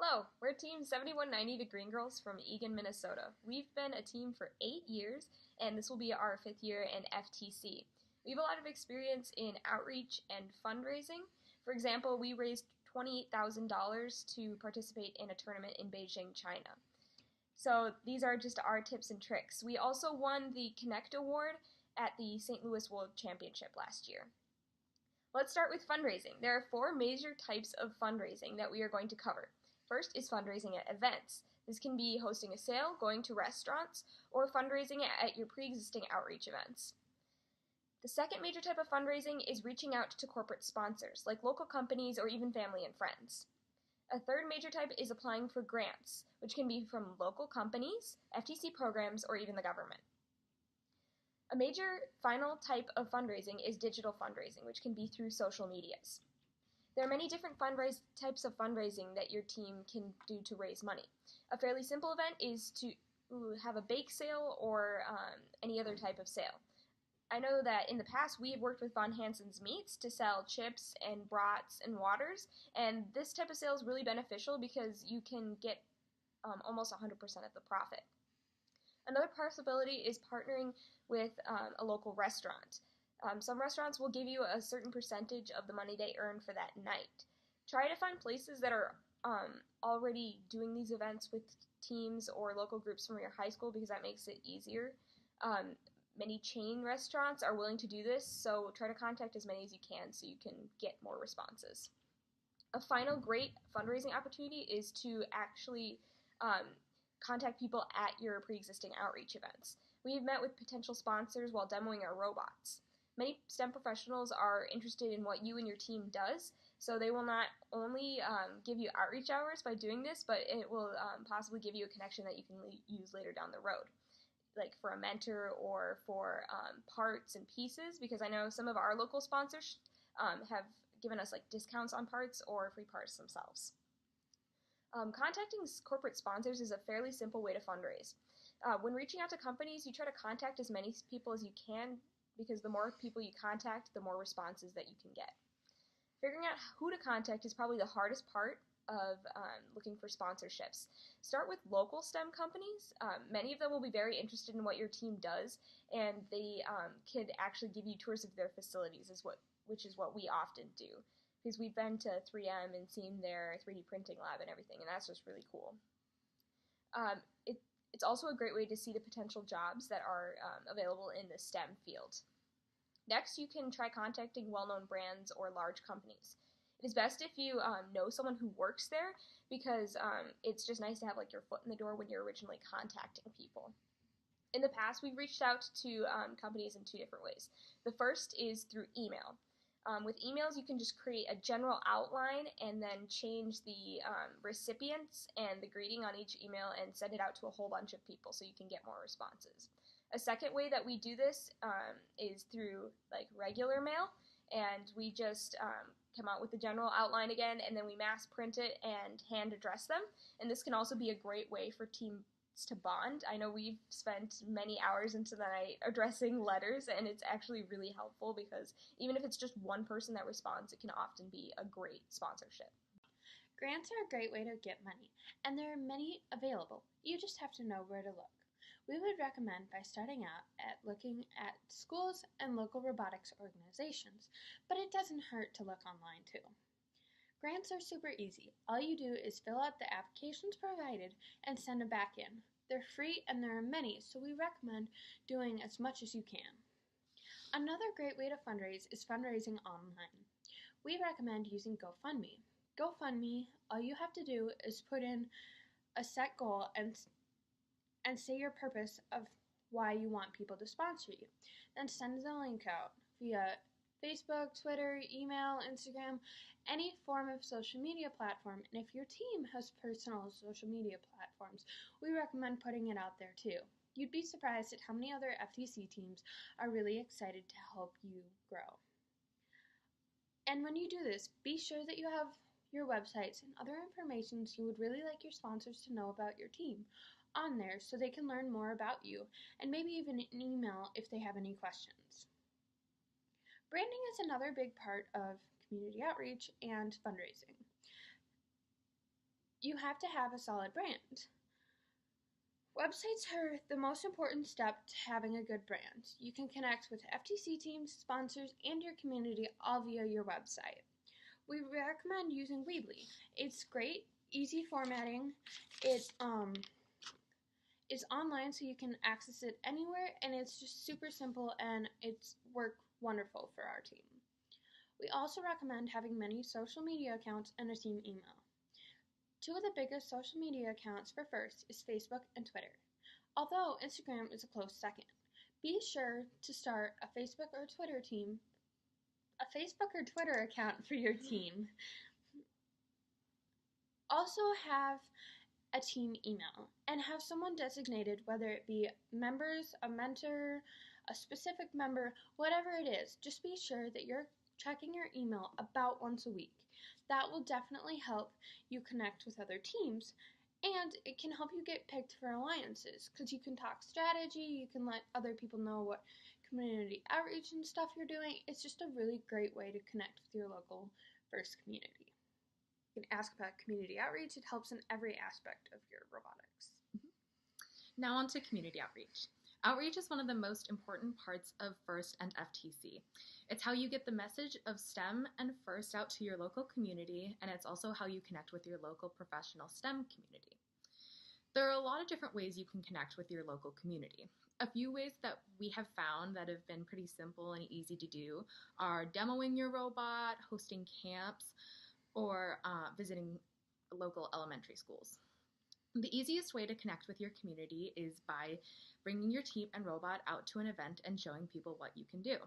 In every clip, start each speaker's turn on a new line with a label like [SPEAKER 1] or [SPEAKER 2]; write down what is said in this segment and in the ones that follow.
[SPEAKER 1] Hello, we're Team 7190, the Green Girls from Eagan, Minnesota. We've been a team for 8 years, and this will be our 5th year in FTC. We have a lot of experience in outreach and fundraising. For example, we raised $28,000 to participate in a tournament in Beijing, China. So these are just our tips and tricks. We also won the Connect Award at the St. Louis World Championship last year. Let's start with fundraising. There are 4 major types of fundraising that we are going to cover. First is fundraising at events. This can be hosting a sale, going to restaurants, or fundraising at your pre-existing outreach events. The second major type of fundraising is reaching out to corporate sponsors, like local companies or even family and friends. A third major type is applying for grants, which can be from local companies, FTC programs, or even the government. A major final type of fundraising is digital fundraising, which can be through social medias. There are many different types of fundraising that your team can do to raise money. A fairly simple event is to have a bake sale or any other type of sale. I know that in the past we have worked with Von Hansen's Meats to sell chips and brats and waters, and this type of sale is really beneficial because you can get almost 100% of the profit. Another possibility is partnering with a local restaurant. Some restaurants will give you a certain percentage of the money they earn for that night. Try to find places that are already doing these events with teams or local groups from your high school because that makes it easier. Many chain restaurants are willing to do this, so try to contact as many as you can so you can get more responses. A final great fundraising opportunity is to actually contact people at your pre-existing outreach events. We've met with potential sponsors while demoing our robots. Many STEM professionals are interested in what you and your team does, so they will not only give you outreach hours by doing this, but it will possibly give you a connection that you can use later down the road, like for a mentor or for parts and pieces, because I know some of our local sponsors have given us like discounts on parts or free parts themselves. Contacting corporate sponsors is a fairly simple way to fundraise. When reaching out to companies, you try to contact as many people as you can, because the more people you contact, the more responses that you can get. Figuring out who to contact is probably the hardest part of looking for sponsorships. Start with local STEM companies. Many of them will be very interested in what your team does, and they could actually give you tours of their facilities, which is what we often do, because we've been to 3M and seen their 3D printing lab and everything, and that's just really cool. It's also a great way to see the potential jobs that are available in the STEM field. Next, you can try contacting well-known brands or large companies. It is best if you know someone who works there, because it's just nice to have like your foot in the door when you're originally contacting people. In the past, we've reached out to companies in 2 different ways. The first is through email. With emails, you can just create a general outline and then change the recipients and the greeting on each email and send it out to a whole bunch of people so you can get more responses. A second way that we do this is through like regular mail, and we just come out with the general outline again, and then we mass print it and hand address them. And this can also be a great way for teams to bond. I know we've spent many hours into the night addressing letters, and it's actually really helpful because even if it's just one person that responds, it can often be a great sponsorship.
[SPEAKER 2] Grants are a great way to get money, and there are many available. You just have to know where to look. We would recommend by starting out at looking at schools and local robotics organizations, but it doesn't hurt to look online too. Grants are super easy. All you do is fill out the applications provided and send them back in. They're free and there are many, so we recommend doing as much as you can. Another great way to fundraise is fundraising online. We recommend using GoFundMe. GoFundMe, all you have to do is put in a set goal and say your purpose of why you want people to sponsor you. Then send the link out via Facebook, Twitter, email, Instagram, any form of social media platform. And if your team has personal social media platforms, we recommend putting it out there too. You'd be surprised at how many other FTC teams are really excited to help you grow. And when you do this, be sure that you have your websites and other information you would really like your sponsors to know about your team on there so they can learn more about you, and maybe even an email if they have any questions. Branding is another big part of community outreach and fundraising. you have to have a solid brand. Websites are the most important step to having a good brand. You can connect with FTC teams, sponsors, and your community all via your website. We recommend using Weebly. It's great, easy formatting. It's online, so you can access it anywhere, and it's just super simple, and it's worked wonderful for our team. We also recommend having many social media accounts and a team email. Two of the biggest social media accounts for FIRST is Facebook and Twitter, although Instagram is a close second. Be sure to start a Facebook or Twitter account for your team. Also have a team email and have someone designated, whether it be members, a mentor, a specific member, whatever it is. Just be sure that you're checking your email about once a week. That will definitely help you connect with other teams, and it can help you get picked for alliances because you can talk strategy, you can let other people know what community outreach and stuff you're doing. It's just a really great way to connect with your local FIRST community. You can ask about community outreach. It helps in every aspect of your robotics.
[SPEAKER 3] Now on to community outreach. Outreach is one of the most important parts of FIRST and FTC. It's how you get the message of STEM and FIRST out to your local community, and it's also how you connect with your local professional STEM community. There are a lot of different ways you can connect with your local community. A few ways that we have found that have been pretty simple and easy to do are demoing your robot, hosting camps, or visiting local elementary schools. The easiest way to connect with your community is by bringing your team and robot out to an event and showing people what you can do.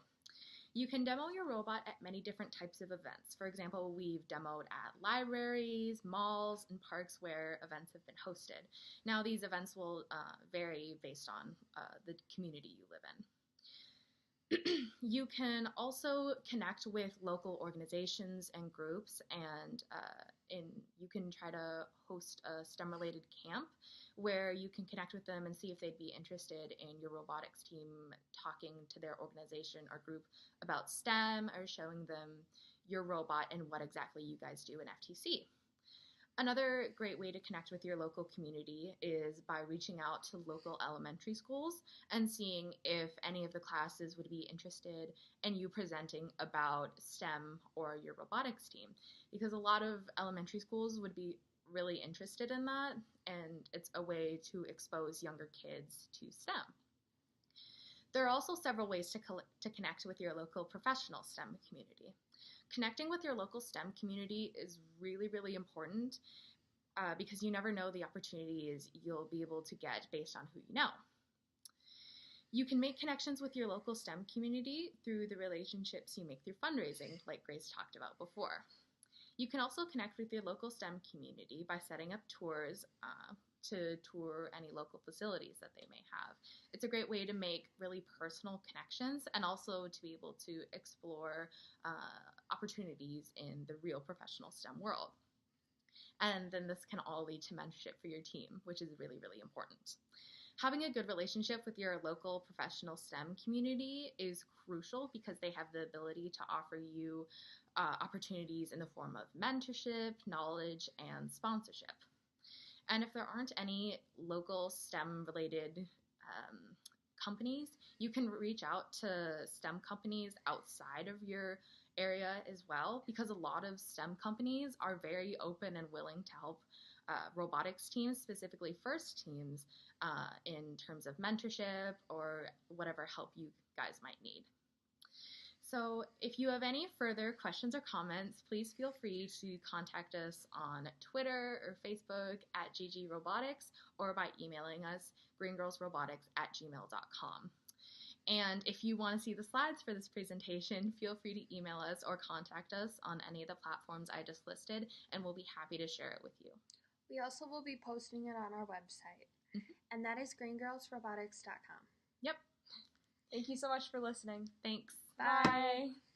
[SPEAKER 3] You can demo your robot at many different types of events. For example, we've demoed at libraries, malls, and parks where events have been hosted. Now, these events will vary based on the community you live in. You can also connect with local organizations and groups, and you can try to host a STEM-related camp where you can connect with them and see if they'd be interested in your robotics team talking to their organization or group about STEM or showing them your robot and what exactly you guys do in FTC. Another great way to connect with your local community is by reaching out to local elementary schools and seeing if any of the classes would be interested in you presenting about STEM or your robotics team, because a lot of elementary schools would be really interested in that, and it's a way to expose younger kids to STEM. There are also several ways to connect with your local professional STEM community. Connecting with your local STEM community is really, really important because you never know the opportunities you'll be able to get based on who you know. You can make connections with your local STEM community through the relationships you make through fundraising, like Grace talked about before. You can also connect with your local STEM community by setting up tours to tour any local facilities that they may have. It's a great way to make really personal connections and also to be able to explore opportunities in the real professional STEM world. And then this can all lead to mentorship for your team, which is really, really important. Having a good relationship with your local professional STEM community is crucial because they have the ability to offer you opportunities in the form of mentorship, knowledge, and sponsorship. And if there aren't any local STEM-related companies, you can reach out to STEM companies outside of your area as well, because a lot of STEM companies are very open and willing to help robotics teams, specifically FIRST teams, in terms of mentorship or whatever help you guys might need. So if you have any further questions or comments, please feel free to contact us on Twitter or Facebook at GGRobotics or by emailing us greengirlsrobotics@gmail.com. And if you want to see the slides for this presentation, feel free to email us or contact us on any of the platforms I just listed, and we'll be happy to share it with you.
[SPEAKER 2] We also will be posting it on our website, and that is greengirlsrobotics.com.
[SPEAKER 3] Yep.
[SPEAKER 1] Thank you so much for listening.
[SPEAKER 3] Thanks.
[SPEAKER 2] Bye.